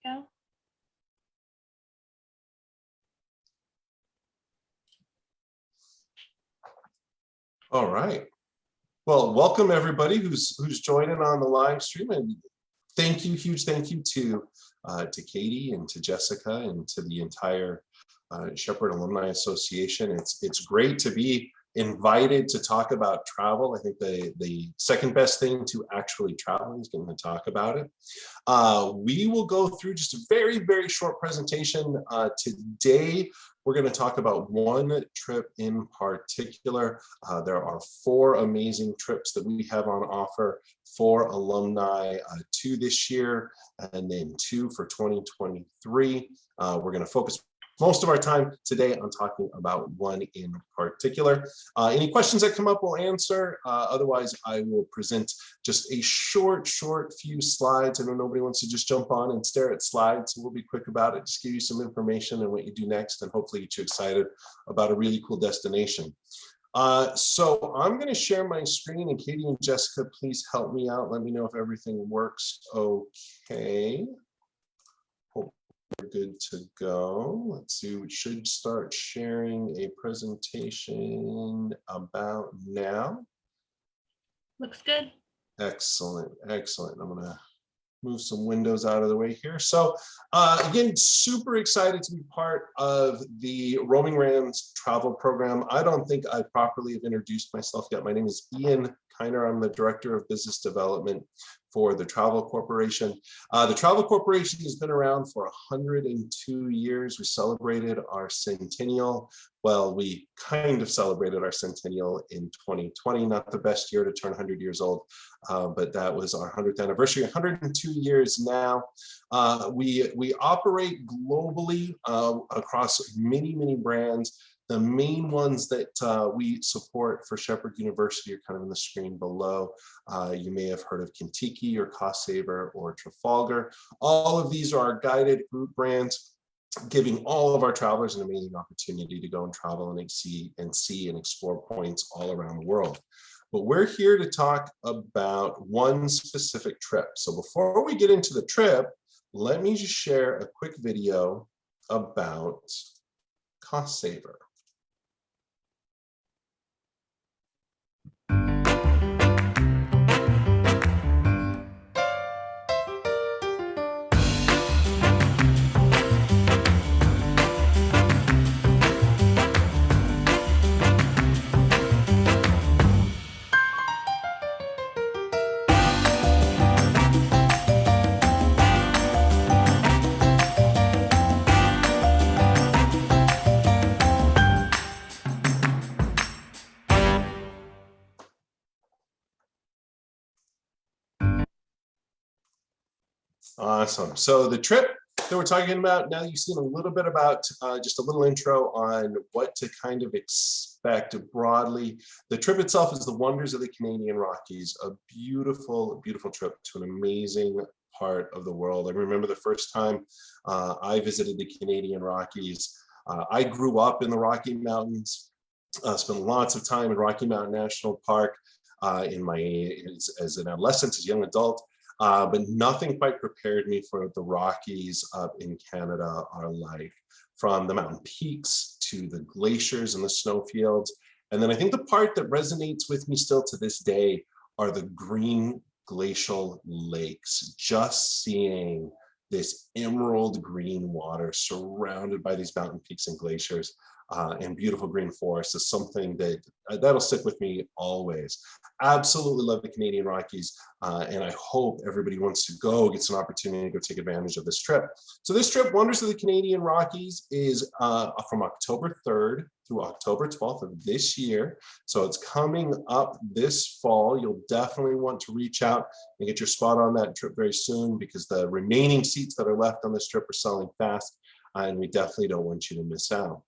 Go. All right. Well, welcome everybody who's joining on the live stream, and thank you, huge thank you to Katie and to Jessica and to the entire Shepherd Alumni Association. It's great to be invited to talk about travel. I think the second best thing to actually travel is getting to talk about it. We will go through just a very, very short presentation. Today, we're going to talk about one trip in particular. There are 4 amazing trips that we have on offer for alumni, 2 this year and then 2 for 2023. We're going to focus most of our time today on talking about one in particular. Any questions that come up, we'll answer. Otherwise, I will present just a short few slides. I know nobody wants to just jump on and stare at slides, so we'll be quick about it. Just give you some information and what you do next, and hopefully get you excited about a really cool destination. So I'm going to share my screen, and Katie and Jessica, please help me out. Let me know if everything works okay. We're good to go. Let's see, we should start sharing a presentation about now. Looks good. Excellent, excellent. I'm gonna move some windows out of the way here. So again, super excited to be part of the Roaming Rams travel program. I don't think I properly have introduced myself yet. My name is Ian Kiner. I'm the Director of Business Development for the Travel Corporation. The Travel Corporation has been around for 102 years. We celebrated our centennial. Well, we kind of celebrated our centennial in 2020, not the best year to turn 100 years old, but that was our 100th anniversary, 102 years now. We operate globally across many, many brands. The main ones that we support for Shepherd University are kind of on the screen below. You may have heard of Kentucky or Cost Saver or Trafalgar. All of these are our guided group brands, giving all of our travelers an amazing opportunity to go and travel and see and explore points all around the world. But we're here to talk about one specific trip. So before we get into the trip, let me just share a quick video about Cost Saver. Awesome. So the trip that we're talking about now, you've seen a little bit about just a little intro on what to kind of expect broadly. The trip itself is the wonders of the Canadian Rockies, a beautiful, beautiful trip to an amazing part of the world. I remember the first time I visited the Canadian Rockies. I grew up in the Rocky Mountains, spent lots of time in Rocky Mountain National Park as an adolescent, as a young adult. But nothing quite prepared me for the Rockies up in Canada are like, from the mountain peaks to the glaciers and the snowfields. And then I think the part that resonates with me still to this day are the green glacial lakes. Just seeing this emerald green water surrounded by these mountain peaks and glaciers and beautiful green forests is something that'll stick with me always. Absolutely love the Canadian Rockies, and I hope everybody wants to go, gets an opportunity to go take advantage of this trip. So this trip, Wonders of the Canadian Rockies, is from October 3rd through October 12th of this year. So it's coming up this fall. You'll definitely want to reach out and get your spot on that trip very soon, because the remaining seats that are left on this trip are selling fast, and we definitely don't want you to miss out.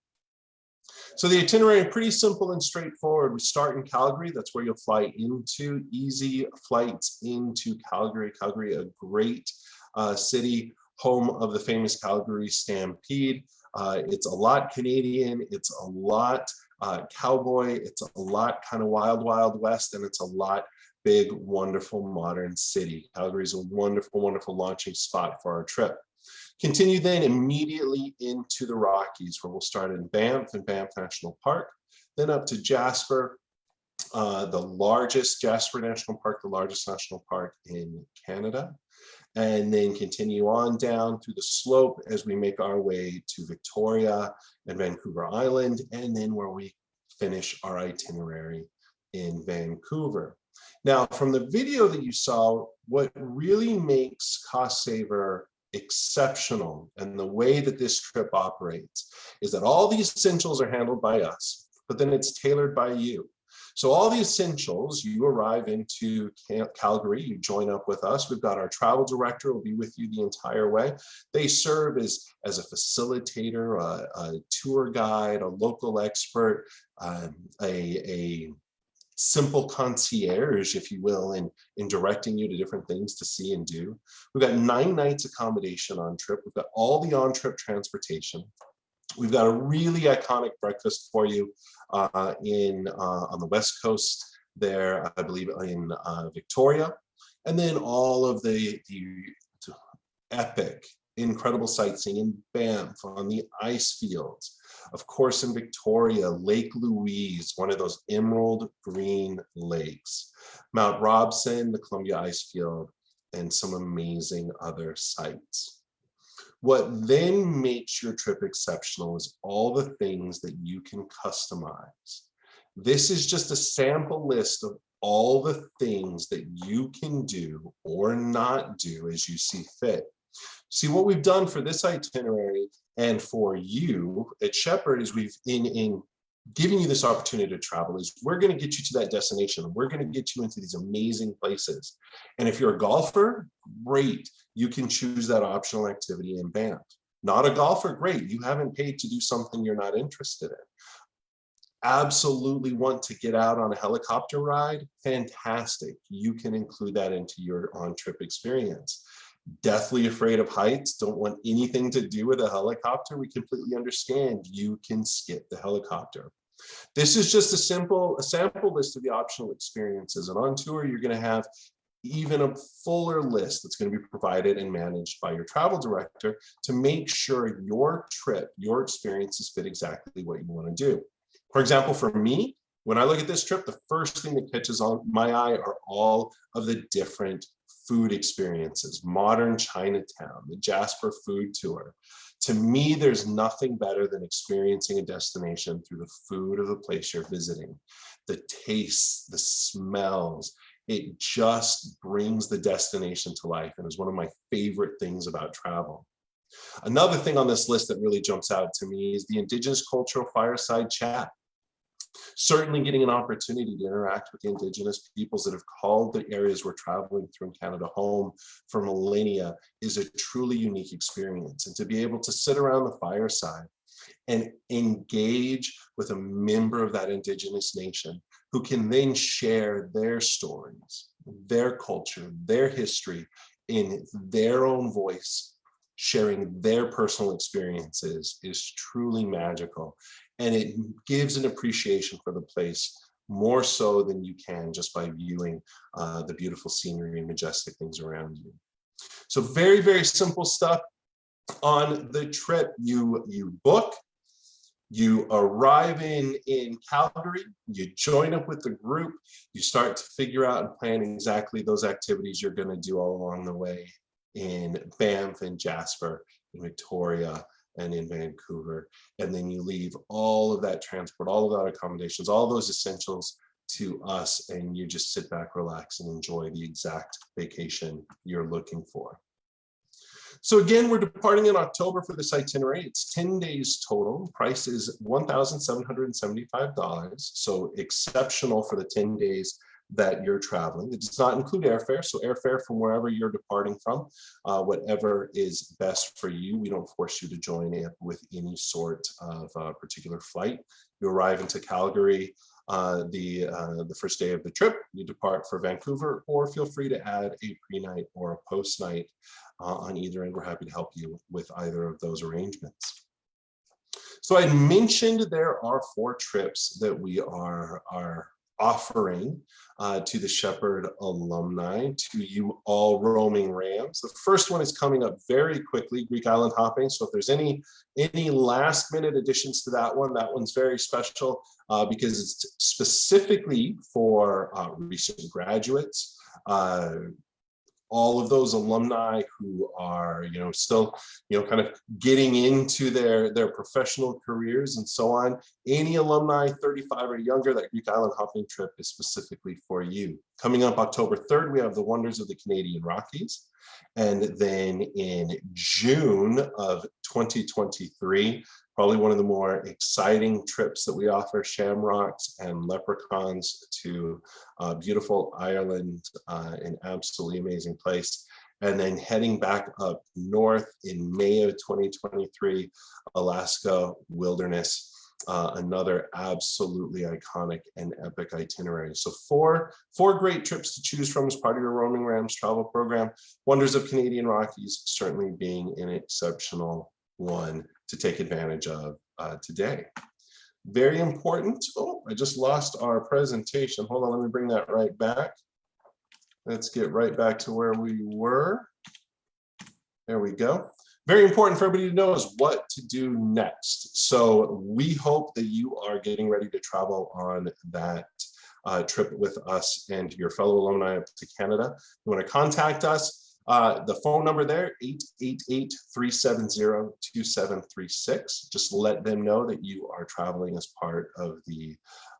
So the itinerary is pretty simple and straightforward. We start in Calgary. That's where you'll fly into. Easy flights into Calgary. Calgary, a great city, home of the famous Calgary Stampede. It's a lot Canadian. It's a lot cowboy. It's a lot kind of wild, wild west, and it's a lot big, wonderful, modern city. Calgary is a wonderful, wonderful launching spot for our trip. Continue then immediately into the Rockies, where we'll start in Banff and Banff National Park, then up to Jasper, the largest Jasper National Park, the largest national park in Canada, and then continue on down through the slope as we make our way to Victoria and Vancouver Island, and then where we finish our itinerary in Vancouver. Now, from the video that you saw, what really makes Cost Saver exceptional and the way that this trip operates is that all the essentials are handled by us, but then it's tailored by you. So all the essentials, you arrive into Calgary, you join up with us. We've got our travel director will be with you the entire way. They serve as a facilitator, a tour guide, a local expert, a simple concierge, if you will, in directing you to different things to see and do. We've got 9 nights accommodation on trip. We've got all the on-trip transportation. We've got a really iconic breakfast for you on the West Coast there, I believe in Victoria. And then all of the epic, incredible sightseeing in Banff on the ice fields. Of course, in Victoria, Lake Louise, one of those emerald green lakes. Mount Robson, the Columbia Ice Field, and some amazing other sites. What then makes your trip exceptional is all the things that you can customize. This is just a sample list of all the things that you can do or not do as you see fit. See, what we've done for this itinerary and for you at Shepherd is we've, in giving you this opportunity to travel, is we're going to get you to that destination. We're going to get you into these amazing places. And if you're a golfer, great. You can choose that optional activity in Banff. Not a golfer, great. You haven't paid to do something you're not interested in. Absolutely want to get out on a helicopter ride? Fantastic. You can include that into your on-trip experience. Deathly afraid of heights, don't want anything to do with a helicopter? We completely understand. You can skip the helicopter. This is just a sample list of the optional experiences. And on tour, you're going to have even a fuller list that's going to be provided and managed by your travel director to make sure your trip, your experiences fit exactly what you want to do. For example, for me, when I look at this trip, the first thing that catches on my eye are all of the different food experiences. Modern Chinatown, the Jasper food tour. To me, there's nothing better than experiencing a destination through the food of the place you're visiting. The tastes, the smells, it just brings the destination to life and is one of my favorite things about travel. Another thing on this list that really jumps out to me is the Indigenous Cultural Fireside Chat. Certainly getting an opportunity to interact with the Indigenous peoples that have called the areas we're traveling through in Canada home for millennia is a truly unique experience. And to be able to sit around the fireside and engage with a member of that Indigenous nation who can then share their stories, their culture, their history in their own voice, sharing their personal experiences is truly magical. And it gives an appreciation for the place more so than you can just by viewing the beautiful scenery and majestic things around you. So very, very simple stuff on the trip. You book, you arrive in Calgary, you join up with the group, you start to figure out and plan exactly those activities you're going to do all along the way in Banff and Jasper, in Victoria, and in Vancouver. And then you leave all of that transport, all of that accommodations, all those essentials to us, and you just sit back, relax, and enjoy the exact vacation you're looking for. So again, we're departing in October for this itinerary. It's 10 days total. Price is $1,775. So exceptional for the 10 days that you're traveling. It does not include airfare. So airfare from wherever you're departing from, whatever is best for you. We don't force you to join in with any sort of particular flight. You arrive into Calgary the first day of the trip. You depart for Vancouver, or feel free to add a pre-night or a post-night on either end. We're happy to help you with either of those arrangements. So I mentioned there are 4 trips that we are offering to the Shepherd alumni, to you all roaming Rams. The first one is coming up very quickly, Greek Island hopping. So if there's any last minute additions to that one's very special because it's specifically for recent graduates. All of those alumni who are, still, kind of getting into their professional careers and so on. Any alumni 35 or younger, that Greek Island hopping trip is specifically for you. Coming up October 3rd, we have the Wonders of the Canadian Rockies. And then in June of 2023, probably one of the more exciting trips that we offer, shamrocks and leprechauns to beautiful Ireland, an absolutely amazing place. And then heading back up north in May of 2023, Alaska Wilderness, another absolutely iconic and epic itinerary. So four great trips to choose from as part of your Roaming Rams travel program. Wonders of Canadian Rockies certainly being an exceptional one to take advantage of today. Very important. Oh, I just lost our presentation. Hold on, let me bring that right back. Let's get right back to where we were. There we go. Very important for everybody to know is what to do next. So we hope that you are getting ready to travel on that trip with us and your fellow alumni up to Canada. You want to contact us. The phone number there, 888-370-2736. Just let them know that you are traveling as part of the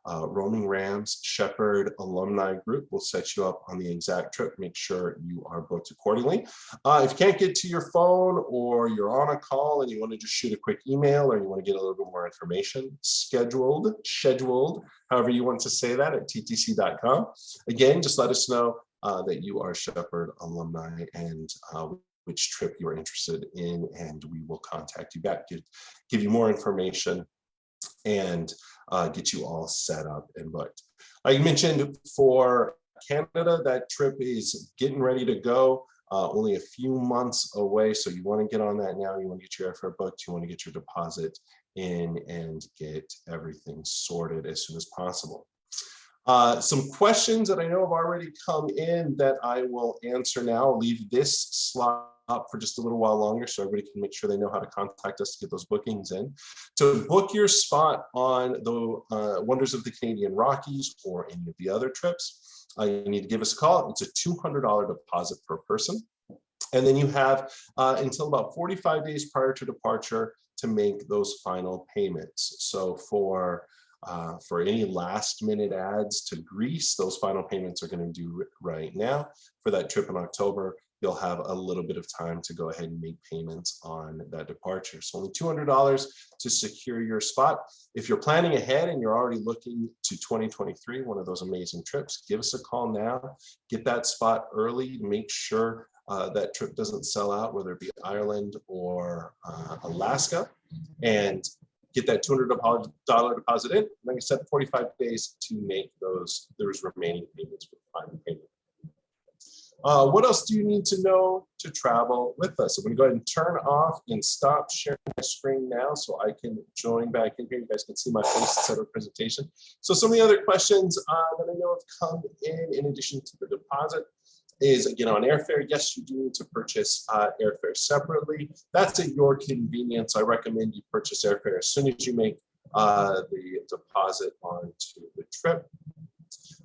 Roaming Rams Shepherd alumni group. We'll set you up on the exact trip. Make sure you are booked accordingly. If you can't get to your phone or you're on a call and you want to just shoot a quick email or you want to get a little bit more information, scheduled, however you want to say that, at ttc.com. Again, just let us know that you are Shepherd alumni and which trip you're interested in, and we will contact you back, give you more information, and get you all set up and booked. Like I mentioned, for Canada, that trip is getting ready to go, only a few months away, so you want to get on that now. You want to get your airfare booked, you want to get your deposit in and get everything sorted as soon as possible. Some questions that I know have already come in that I will answer now. I'll leave this slot up for just a little while longer so everybody can make sure they know how to contact us to get those bookings in. To book your spot on the Wonders of the Canadian Rockies or any of the other trips, you need to give us a call. It's a $200 deposit per person. And then you have until about 45 days prior to departure to make those final payments. So for any last minute adds to Greece, those final payments are going to due right now. For that trip in October, you'll have a little bit of time to go ahead and make payments on that departure. So only $200 to secure your spot. If you're planning ahead and you're already looking to 2023, one of those amazing trips, give us a call now, get that spot early, make sure that trip doesn't sell out, whether it be Ireland or Alaska, and get that $200 deposit in. Like I said, 45 days to make those remaining payments for the final payment. What else do you need to know to travel with us? I'm going to go ahead and turn off and stop sharing my screen now so I can join back in here. You guys can see my face instead of presentation. So some of the other questions that I know have come in addition to the deposit, is, again, on airfare. Yes, you do need to purchase airfare separately. That's at your convenience. I recommend you purchase airfare as soon as you make the deposit onto the trip.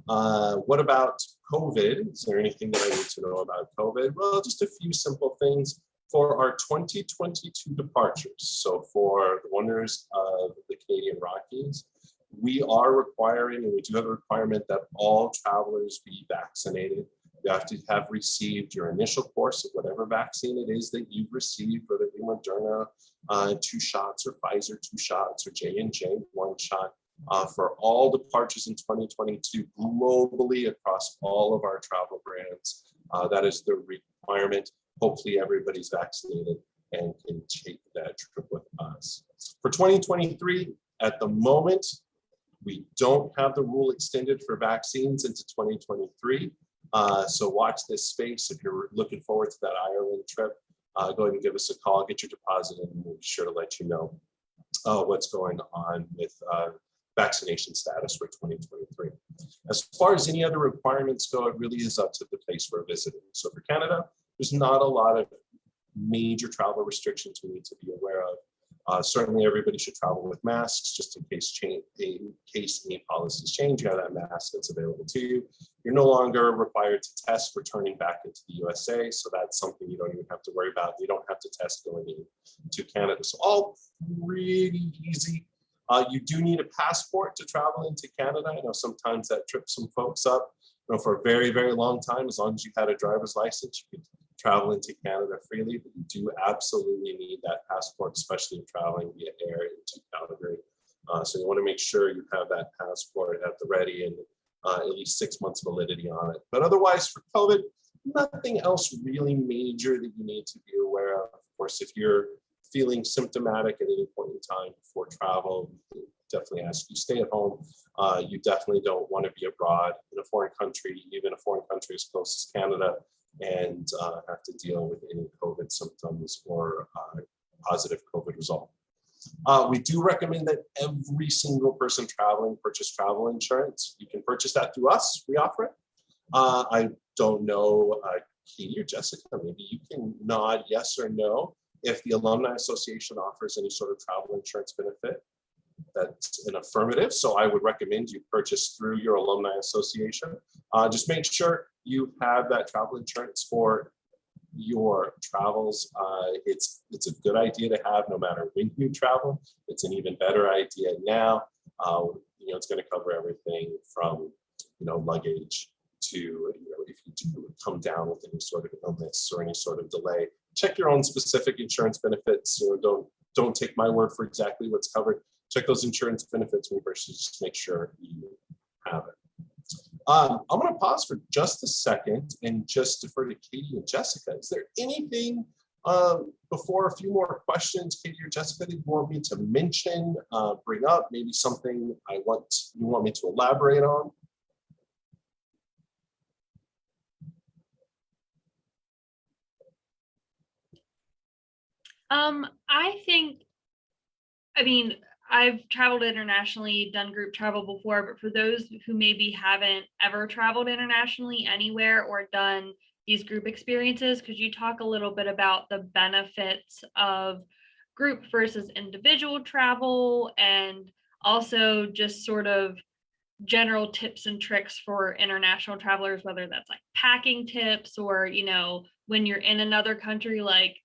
What about COVID? Is there anything that I need to know about COVID? Well, just a few simple things for our 2022 departures. So for the Wonders of the Canadian Rockies, we are requiring, and we do have a requirement, that all travelers be vaccinated. You have to have received your initial course of whatever vaccine it is that you've received, whether it be Moderna 2 shots or Pfizer 2 shots or J&J 1 shot. For all departures in 2022 globally across all of our travel brands, that is the requirement. Hopefully everybody's vaccinated and can take that trip with us. For 2023, at the moment, we don't have the rule extended for vaccines into 2023. So watch this space. If you're looking forward to that Ireland trip, go ahead and give us a call, get your deposit in, and we'll be sure to let you know what's going on with vaccination status for 2023. As far as any other requirements go, it really is up to the place we're visiting. So for Canada, there's not a lot of major travel restrictions we need to be aware of. Certainly everybody should travel with masks just in case any policies change. You have that mask that's available to you. You're no longer required to test returning back into the USA. So that's something you don't even have to worry about. You don't have to test going into Canada. So all pretty easy. You do need a passport to travel into Canada. I know sometimes that trips some folks up. You know, for a very, very long time, as long as you had a driver's license, you could travel into Canada freely, but you do absolutely need that passport, especially if traveling via air into Calgary. So you want to make sure you have that passport at the ready and at least 6 months validity on it. But otherwise for COVID, nothing else really major that you need to be aware of. Of course, if you're feeling symptomatic at any point in time before travel, definitely ask you stay at home. You definitely don't want to be abroad in a foreign country, even a foreign country as close as Canada, and have to deal with any COVID symptoms or positive COVID result. We do recommend that every single person traveling purchase travel insurance. You can purchase that through us. We offer it. I don't know, Katie or Jessica, maybe you can nod yes or no if the Alumni Association offers any sort of travel insurance benefit. That's an affirmative. So I would recommend you purchase through your Alumni Association. Just make sure you have that travel insurance for your travels. It's a good idea to have no matter when you travel. It's an even better idea now. You know, it's going to cover everything from, you know, luggage to, you know, if you do come down with any sort of illness or any sort of delay. Check your own specific insurance benefits. You know, don't take my word for exactly what's covered. Check those insurance benefits when you purchase, just make sure you have it. I'm going to pause for just a second and just defer to Katie and Jessica. Is there anything before a few more questions, Katie or Jessica, that you want me to mention, bring up, maybe something you want me to elaborate on? I mean, I've traveled internationally, done group travel before, but for those who maybe haven't ever traveled internationally anywhere or done these group experiences, could you talk a little bit about the benefits of group versus individual travel, and also just sort of general tips and tricks for international travelers, whether that's like packing tips or, you know, when you're in another country, like,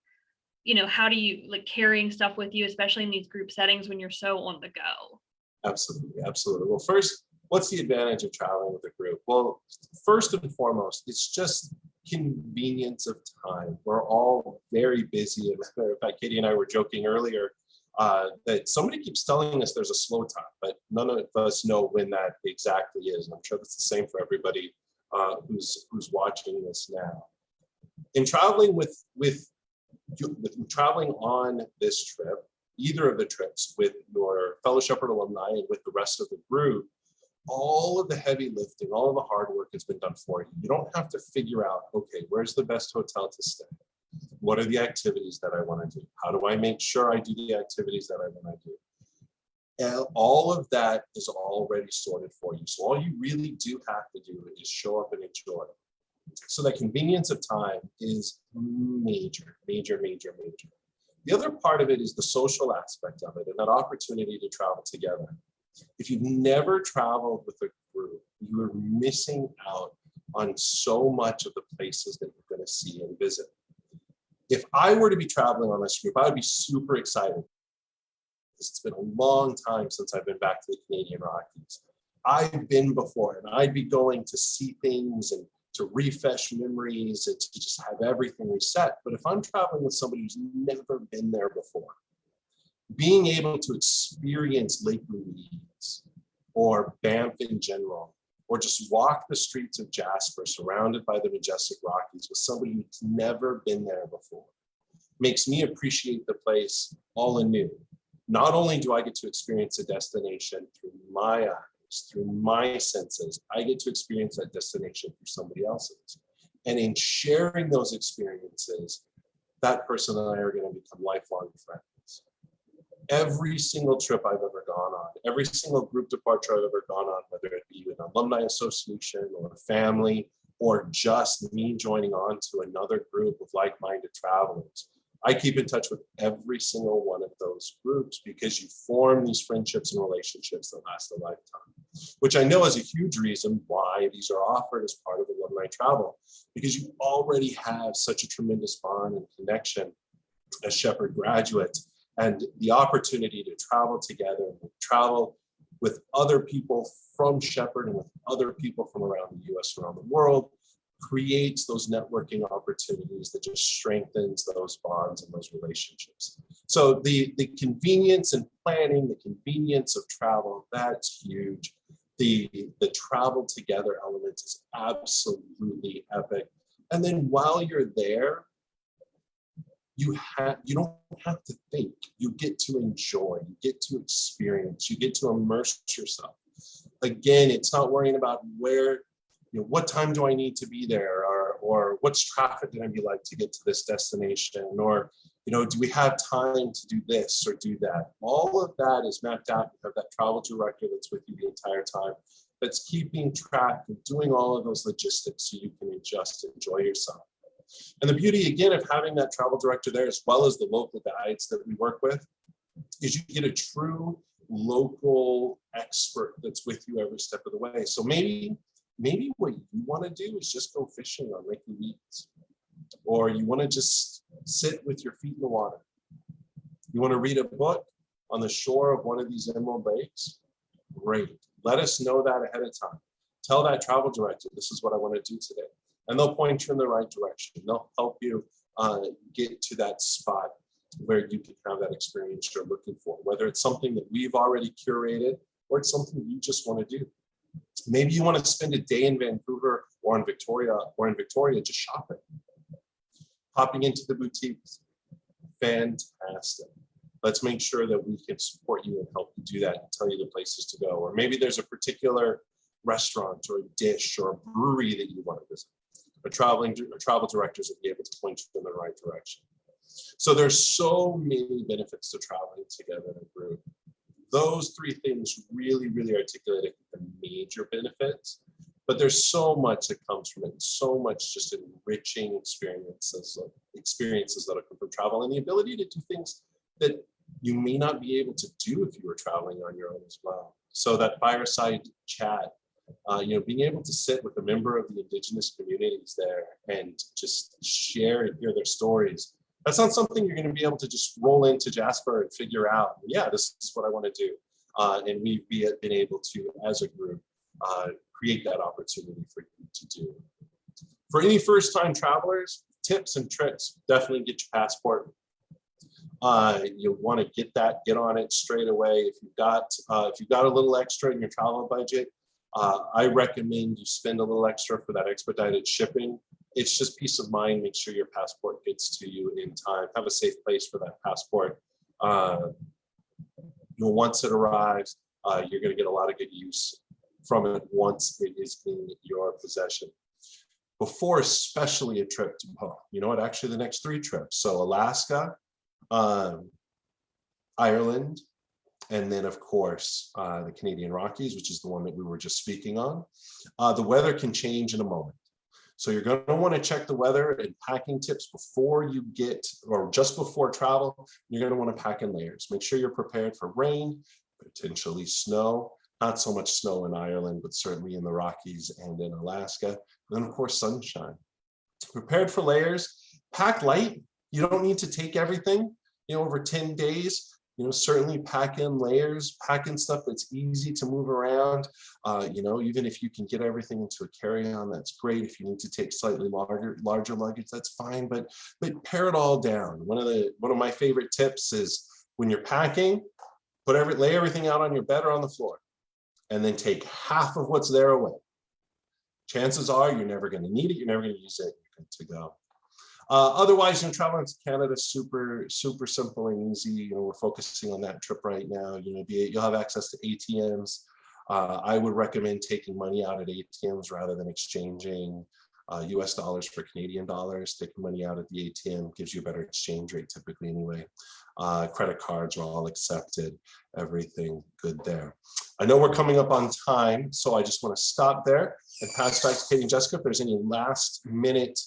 you know, how do you like carrying stuff with you, especially in these group settings when you're so on the go? Absolutely, absolutely. Well, first, what's the advantage of traveling with a group? Well, first and foremost, it's just convenience of time. We're all very busy. As a matter of fact, Katie and I were joking earlier that somebody keeps telling us there's a slow time, but none of us know when that exactly is. And I'm sure that's the same for everybody who's watching this now. In traveling with traveling on this trip, either of the trips with your fellow Shepherd alumni and with the rest of the group, all of the heavy lifting, all of the hard work has been done for you. You don't have to figure out, okay, where's the best hotel to stay? What are the activities that I want to do? How do I make sure I do the activities that I want to do? And all of that is already sorted for you. So all you really do have to do is show up and enjoy. So that convenience of time is major, major, major, major. The other part of it is the social aspect of it and that opportunity to travel together. If you've never traveled with a group, you are missing out on so much of the places that you're going to see and visit. If I were to be traveling on this group, I would be super excited. It's been a long time since I've been back to the Canadian Rockies. I've been before, and I'd be going to see things and to refresh memories and to just have everything reset. But if I'm traveling with somebody who's never been there before, being able to experience Lake Louise or Banff in general, or just walk the streets of Jasper surrounded by the majestic Rockies with somebody who's never been there before, makes me appreciate the place all anew. Not only do I get to experience a destination through my eyes, through my senses, I get to experience that destination through somebody else's. And in sharing those experiences, that person and I are going to become lifelong friends. Every single trip I've ever gone on, every single group departure I've ever gone on, whether it be an alumni association or a family, or just me joining on to another group of like-minded travelers, I keep in touch with every single one of those groups because you form these friendships and relationships that last a lifetime, which I know is a huge reason why these are offered as part of alumni travel, because you already have such a tremendous bond and connection as Shepherd graduates, and the opportunity to travel together and travel with other people from Shepherd and with other people from around the US, around the world, creates those networking opportunities that just strengthens those bonds and those relationships. So the convenience and planning, the convenience of travel, that's huge. The travel together element is absolutely epic. And then while you're there, you don't have to think. You get to enjoy, you get to experience, you get to immerse yourself. Again, it's not worrying about where, what time do I need to be there, or what's traffic going to be like to get to this destination, or do we have time to do this or do that? All of that is mapped out. You have that travel director that's with you the entire time, that's keeping track of doing all of those logistics so you can just enjoy yourself. And the beauty, again, of having that travel director there, as well as the local guides that we work with, is you get a true local expert that's with you every step of the way. So maybe what you want to do is just go fishing on Lake Louise, or you want to just sit with your feet in the water. You want to read a book on the shore of one of these emerald lakes? Great. Let us know that ahead of time. Tell that travel director, this is what I want to do today. And they'll point you in the right direction. They'll help you get to that spot where you can have that experience you're looking for, whether it's something that we've already curated or it's something you just want to do. Maybe you want to spend a day in Vancouver or in Victoria just shopping, popping into the boutiques. Fantastic. Let's make sure that we can support you and help you do that and tell you the places to go. Or maybe there's a particular restaurant or a dish or a brewery that you want to visit. Travel directors will be able to point you in the right direction. So there's so many benefits to traveling together in a group. Those three things really, really articulate the major benefits, but there's so much that comes from it, and so much just enriching experiences that come from travel, and the ability to do things that you may not be able to do if you were traveling on your own as well. So that fireside chat, being able to sit with a member of the Indigenous communities there and just share and hear their stories. That's not something you're going to be able to just roll into Jasper and figure out, yeah, this is what I want to do. And we've been able to, as a group, create that opportunity for you to do. For any first-time travelers, tips and tricks: definitely get your passport. You'll want to get on it straight away. If you've got a little extra in your travel budget, I recommend you spend a little extra for that expedited shipping. It's just peace of mind. Make sure your passport gets to you in time. Have a safe place for that passport. Once it arrives, you're going to get a lot of good use from it once it is in your possession. Before, especially a trip to, actually the next 3 trips. So Alaska, Ireland, and then of course the Canadian Rockies, which is the one that we were just speaking on. The weather can change in a moment. So you're going to want to check the weather and packing tips before you get, or just before travel. You're going to want to pack in layers. Make sure you're prepared for rain, potentially snow. Not so much snow in Ireland, but certainly in the Rockies and in Alaska. And then of course, sunshine. Prepared for layers, pack light. You don't need to take everything, over 10 days. Certainly pack in layers, pack in stuff that's easy to move around. Even if you can get everything into a carry-on, that's great. If you need to take slightly larger luggage, that's fine. But pare it all down. One of my favorite tips is when you're packing, lay everything out on your bed or on the floor, and then take half of what's there away. Chances are you're never going to need it. You're never going to use it. You're good to go. Otherwise, traveling to Canada is super, super simple and easy. We're focusing on that trip right now. You'll have access to ATMs. I would recommend taking money out at ATMs rather than exchanging US dollars for Canadian dollars. Taking money out at the ATM gives you a better exchange rate typically anyway. Credit cards are all accepted, everything good there. I know we're coming up on time, so I just want to stop there and pass back to Katie and Jessica if there's any last minute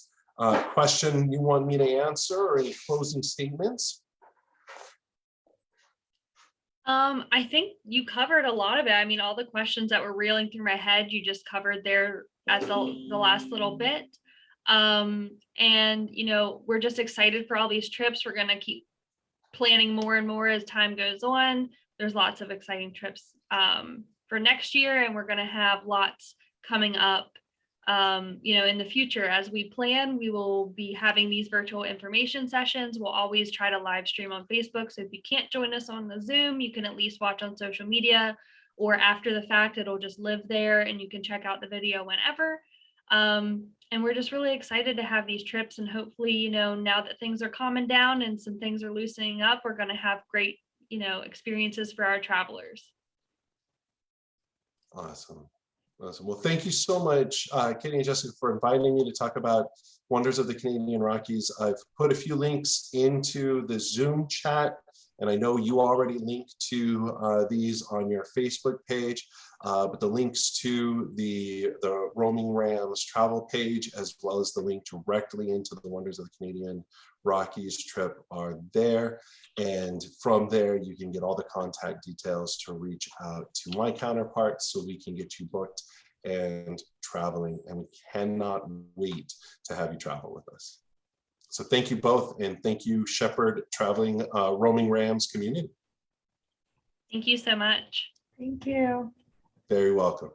question you want me to answer or any closing statements. I think you covered a lot of it. I mean, all the questions that were reeling through my head, you just covered there at the last little bit. And, you know, we're just excited for all these trips. We're going to keep planning more and more as time goes on. There's lots of exciting trips for next year, and we're going to have lots coming up. You know, in the future, as we plan, we will be having these virtual information sessions. We'll always try to live stream on Facebook. So if you can't join us on the Zoom, you can at least watch on social media, or after the fact, it'll just live there and you can check out the video whenever. And we're just really excited to have these trips, and hopefully, you know, now that things are calming down and some things are loosening up, we're going to have great, you know, experiences for our travelers. Awesome. Awesome. Well, thank you so much, Katie and Jessica, for inviting me to talk about Wonders of the Canadian Rockies. I've put a few links into the Zoom chat, and I know you already linked to these on your Facebook page, but the links to the Roaming Rams travel page, as well as the link directly into the Wonders of the Canadian Rockies trip are there. And from there, you can get all the contact details to reach out to my counterparts so we can get you booked and traveling. And we cannot wait to have you travel with us. So thank you both. And thank you, Shepherd Traveling Roaming Rams community. Thank you so much. Thank you. Very welcome.